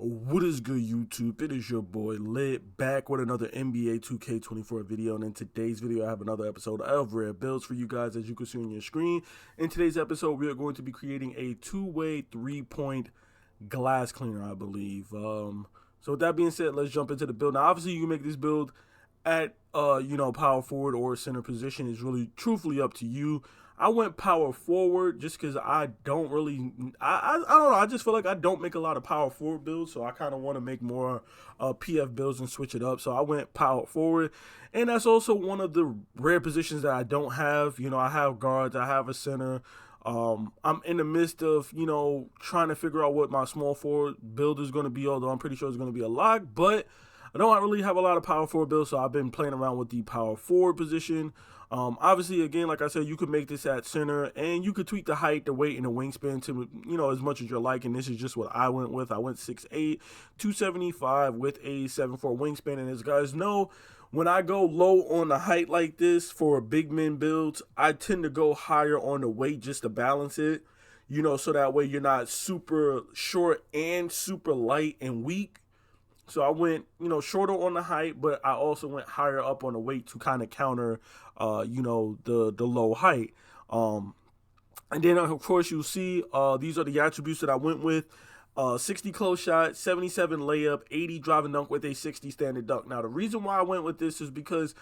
What is good, YouTube? It is your boy Lit, back with another NBA 2K24 video. And in today's video, I have another episode of Rare Builds for you guys, as you can see on your screen. In today's episode, we are going to be creating a two-way three-point glass cleaner, I believe. So with that being said, let's jump into the build. Now, obviously, you can make this build at power forward or center position. Is really truthfully up to you. I went power forward just because I don't really, I don't know, I just feel like I don't make a lot of power forward builds, so I kind of want to make more PF builds and switch it up. So I went power forward, and that's also one of the rare positions that I don't have. I have guards, I have a center. I'm in the midst of, trying to figure out what my small forward build is going to be, although I'm pretty sure it's going to be a lock, but I don't really have a lot of power forward builds, so I've been playing around with the power forward position. Obviously, again, like I said, you could make this at center, and you could tweak the height, the weight, and the wingspan to, as much as you like, and this is just what I went with. I went 6'8", 275 with a 7'4" wingspan, and as guys know, when I go low on the height like this for big men builds, I tend to go higher on the weight just to balance it, so that way you're not super short and super light and weak. So I went, shorter on the height, but I also went higher up on the weight to kind of counter, the low height. And then, of course, you'll see these are the attributes that I went with. 60 close shot, 77 layup, 80 drive and dunk with a 60 standing dunk. Now, the reason why I went with this is because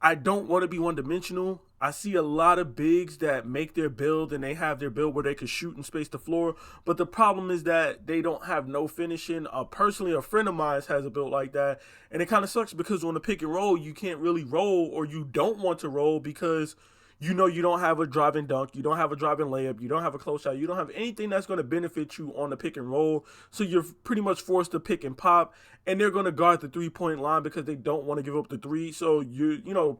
I don't want to be one-dimensional. I see a lot of bigs that make their build and they have their build where they can shoot and space the floor. But the problem is that they don't have no finishing. Personally, a friend of mine has a build like that. And it kind of sucks because on the pick and roll, you can't really roll, or you don't want to roll because you don't have a driving dunk, you don't have a driving layup, you don't have a close shot, you don't have anything that's going to benefit you on the pick and roll. So you're pretty much forced to pick and pop, and they're going to guard the three-point line because they don't want to give up the three. So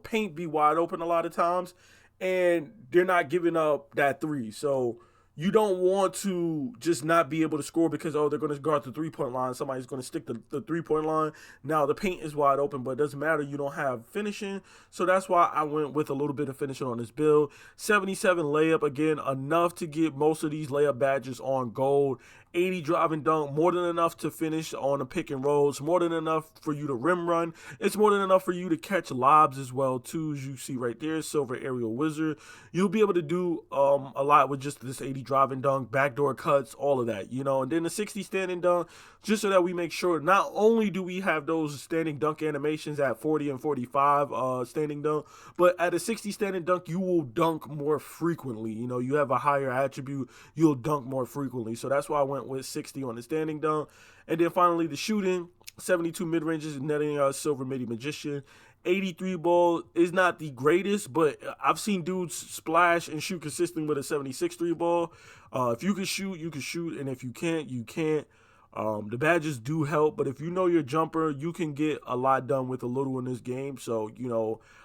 paint be wide open a lot of times, and they're not giving up that three. So you don't want to just not be able to score because, they're going to guard the three-point line. Somebody's going to stick the three-point line. Now, the paint is wide open, but it doesn't matter. You don't have finishing. So that's why I went with a little bit of finishing on this build. 77 layup, again, enough to get most of these layup badges on gold. 80 drive and dunk, more than enough to finish on the pick and rolls, more than enough for you to rim run. It's more than enough for you to catch lobs as well, too, as you see right there, Silver Aerial Wizard. You'll be able to do a lot with just this 80 drive and dunk, backdoor cuts, all of that, and then the 60 standing dunk, just so that we make sure not only do we have those standing dunk animations at 40 and 45 standing dunk, but at a 60 standing dunk, you will dunk more frequently. You have a higher attribute, you'll dunk more frequently. So that's why I went with 60 on the standing dunk. And then finally the shooting, 72 mid-ranges, netting Silver Midi Magician. 83 ball is not the greatest, but I've seen dudes splash and shoot consistently with a 76 3 ball. If you can shoot, you can shoot, and if you can't, you can't. The badges do help, but if you know your jumper, you can get a lot done with a little in this game. So,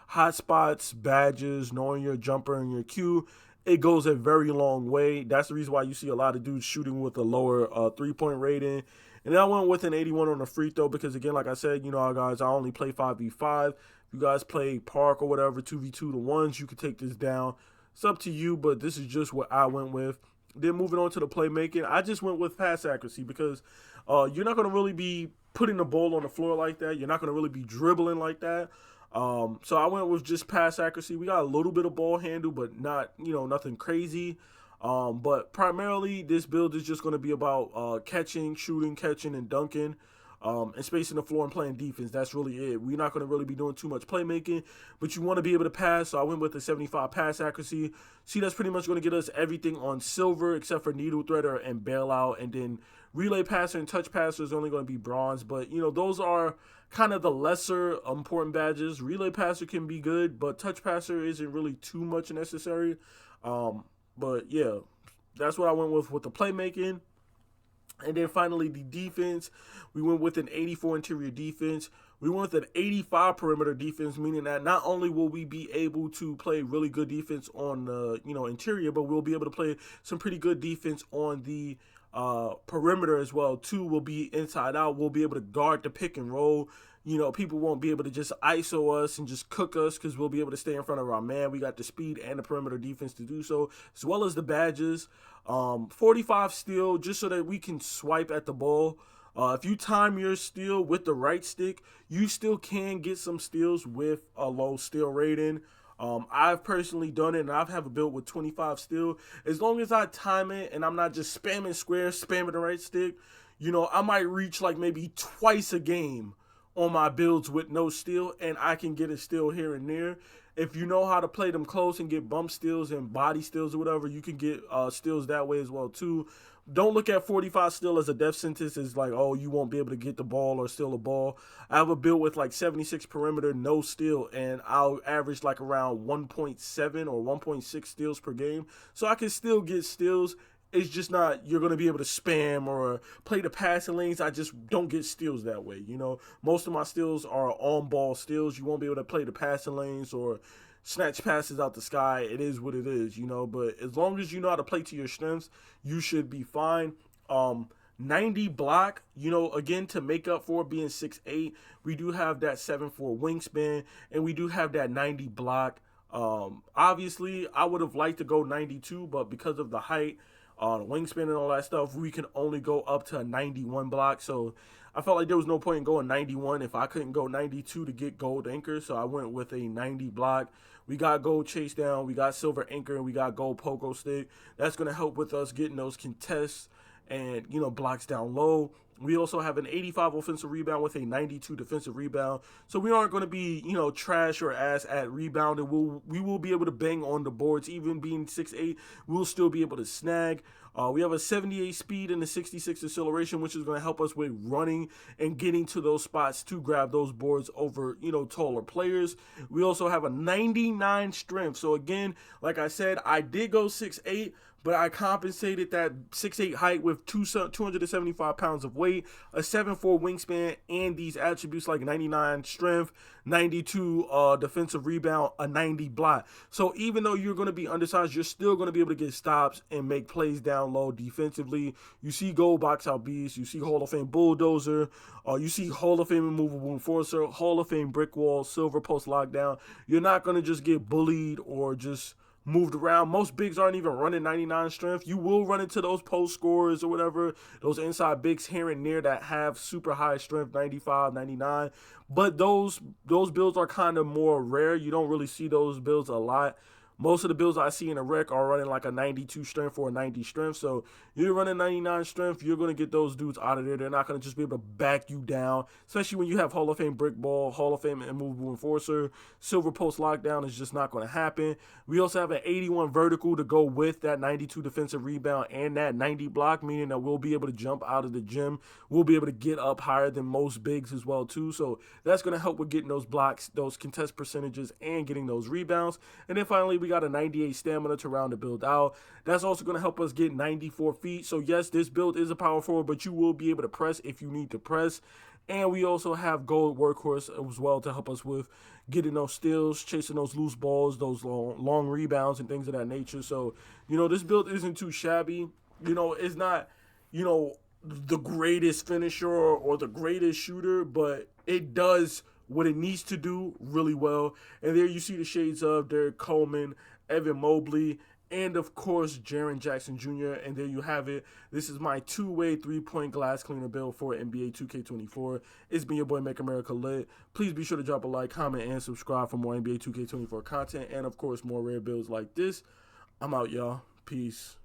hot spots, badges, knowing your jumper and your cue, it goes a very long way. That's the reason why you see a lot of dudes shooting with a lower three-point rating. And then I went with an 81 on the free throw because, again, like I said, guys, I only play 5v5. If you guys play park or whatever, 2v2 to ones, you can take this down. It's up to you, but this is just what I went with. Then moving on to the playmaking, I just went with pass accuracy because you're not going to really be putting the ball on the floor like that. You're not going to really be dribbling like that. So I went with just pass accuracy. We got a little bit of ball handle, but not, nothing crazy. But primarily this build is just going to be about catching, shooting, catching, and dunking. And spacing the floor and playing defense. That's really it. We're not going to really be doing too much playmaking, but you want to be able to pass. So I went with the 75 pass accuracy. See, that's pretty much going to get us everything on silver except for needle threader and bailout. And then relay passer and touch passer is only going to be bronze. But, those are kind of the lesser important badges. Relay passer can be good, but touch passer isn't really too much necessary. But, yeah, that's what I went with the playmaking. And then finally, the defense, we went with an 84 interior defense. We went with an 85 perimeter defense, meaning that not only will we be able to play really good defense on the interior, but we'll be able to play some pretty good defense on the perimeter as well, too. We'll be inside out. We'll be able to guard the pick and roll. People won't be able to just ISO us and just cook us because we'll be able to stay in front of our man. We got the speed and the perimeter defense to do so, as well as the badges. 45 steal, just so that we can swipe at the ball. If you time your steal with the right stick, you still can get some steals with a low steal rating. I've personally done it, and I've have a build with 25 steal. As long as I time it and I'm not just spamming square, spamming the right stick, I might reach like maybe twice a game on my builds with no steal, and I can get a steal here and there. If you know how to play them close and get bump steals and body steals or whatever, you can get steals that way as well too. Don't look at 45 steal as a death sentence. It's like, oh, you won't be able to get the ball or steal a ball. I have a build with like 76 perimeter, no steal, and I'll average like around 1.7 or 1.6 steals per game. So I can still get steals. It's just not, you're going to be able to spam or play the passing lanes. I just don't get steals that way. Most of my steals are on ball steals. You won't be able to play the passing lanes or snatch passes out the sky. It is what it is, but as long as you know how to play to your strengths, you should be fine. 90 block, again, to make up for being 6'8", we do have that 7'4" wingspan, and we do have that 90 block. Obviously, I would have liked to go 92, but because of the height, the wingspan and all that stuff, we can only go up to a 91 block. So I felt like there was no point in going 91 if I couldn't go 92 to get gold anchor. So I went with a 90 block. We got gold chase down, we got silver anchor, and we got gold pogo stick. That's going to help with us getting those contests and, blocks down low. We also have an 85 offensive rebound with a 92 defensive rebound. So we aren't going to be, trash or ass at rebounding. We will be able to bang on the boards. Even being 6'8", we'll still be able to snag. We have a 78 speed and a 66 acceleration, which is going to help us with running and getting to those spots to grab those boards over, taller players. We also have a 99 strength. So again, like I said, I did go 6'8", but I compensated that 6'8" height with 275 pounds of weight, a 7'4" wingspan, and these attributes like 99 strength, 92 defensive rebound, a 90 block. So even though you're going to be undersized, you're still going to be able to get stops and make plays down low defensively. You see gold box out beast, you see Hall of Fame bulldozer, you see Hall of Fame immovable enforcer, Hall of Fame brick wall, silver post lockdown. You're not going to just get bullied or just moved around. Most bigs aren't even running 99 strength. You will run into those post scorers or whatever, those inside bigs here and there that have super high strength, 95, 99. But those builds are kind of more rare. You don't really see those builds a lot. Most of the builds I see in a rec are running like a 92 strength or a 90 strength. So you're running 99 strength, you're going to get those dudes out of there. They're not going to just be able to back you down, especially when you have Hall of Fame brick ball, Hall of Fame immovable enforcer. Silver post lockdown is just not going to happen. We also have an 81 vertical to go with that 92 defensive rebound and that 90 block, meaning that we'll be able to jump out of the gym. We'll be able to get up higher than most bigs as well too. So that's going to help with getting those blocks, those contest percentages, and getting those rebounds. And then finally, we got a 98 stamina to round the build out. That's also going to help us get 94 feet. So yes, this build is a power forward, but you will be able to press if you need to press. And we also have gold workhorse as well to help us with getting those steals, chasing those loose balls, those long rebounds and things of that nature. So, this build isn't too shabby. It's not, the greatest finisher or the greatest shooter, but it does what it needs to do really well. And there you see the shades of Derek Coleman, Evan Mobley, and of course Jaren Jackson Jr. And there you have it. This is my two-way three-point glass cleaner build for NBA 2K24. It's been your boy Make America Lit. Please be sure to drop a like, comment, and subscribe for more NBA 2K24 content, and of course more rare builds like this. I'm out, y'all. Peace.